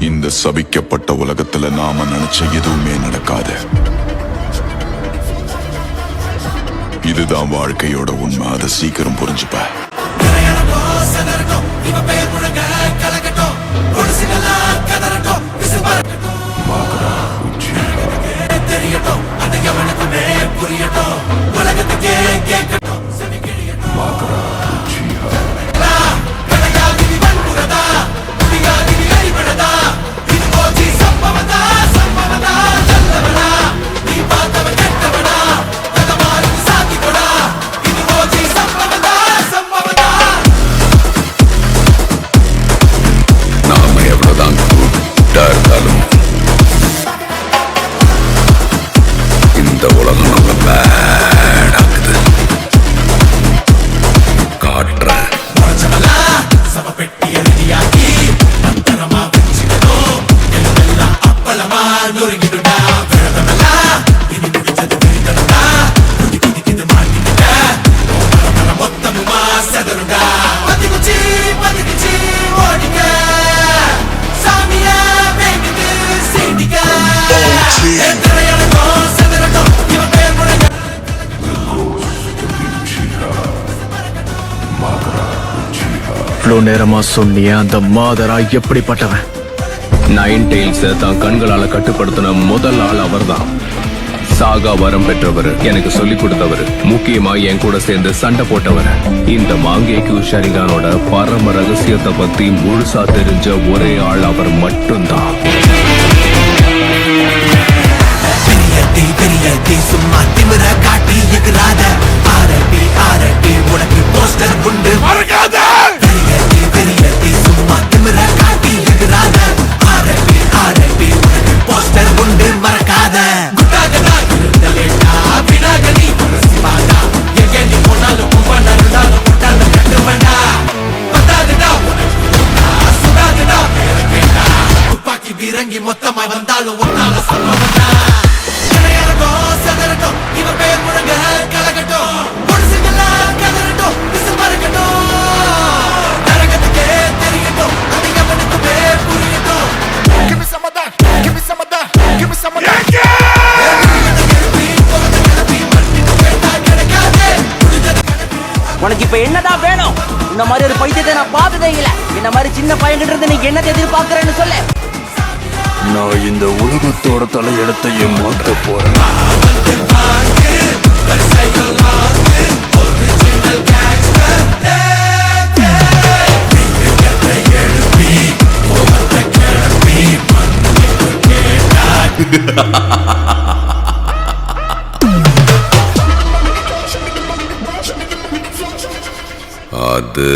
இந்த சபிக்கப்பட்ட உலகத்துல நாம நினைச்ச எதுவுமே நடக்காது. இதுதான் வாழ்க்கையோட உண்மை. அதை சீக்கிரம் புரிஞ்சுப்ப. இந்த உலகம் நம்ம பேடாக்குது. காட்டுறேன். இவ்வளவு நேரமா சொன்னிய அந்த மாதரா எப்படிப்பட்டவன்? நைன் டெயில்ஸ தான் கண்களால கட்டுப்படுத்தின முதல் ஆள் அவர்தான். சாகா வரம் பெற்றவர், எனக்கு சொல்லிக் கொடுத்தவர், முக்கியமா என் கூட சேர்ந்து சண்டை போட்டவர். இந்த மாங்கேக்கு ஷரிகானோட பரம ரகசியத்தை பத்தி முழுசா தெரிஞ்ச ஒரே ஆள் அவர் மட்டும்தான். சும்மா திமிர காட்டி எதிராத ஆரட்டி ஆரட்டி உனக்கு போஸ்டர் உண்டு மறக்காத. சும்மா திமிர காட்டி எதிராத ஆரட்டி ஆரட்டி உனக்கு போஸ்டர் உண்டு மறக்காத. குட்டாகடா இருந்தலேட்டா வினாகனி சிவாடா எங்க நீ போனாலும் கும்பனா இருந்தாலும் குட்டால கண்டு வேண்டா. பத்தாதுடா உனக்கு சுடாதுடா பேர கேட்டா. துப்பாக்கி வீரங்கி மொத்தமா வந்தாலும் ஒன்னால சொல்ல வேண்டா. உனக்கு இப்ப என்னதான் வேணும்? இந்த மாதிரி ஒரு பைத்தியத்தை நான் பார்த்ததே இல்ல. இந்த மாதிரி சின்ன பையன்கிட்ட இருந்து நீ என்னத்தை எதிர்பார்க்கறேன்னு சொல்லு. நான் இந்த உலகத்தோட தலையெழுத்தையே மாத்த போறேன். அது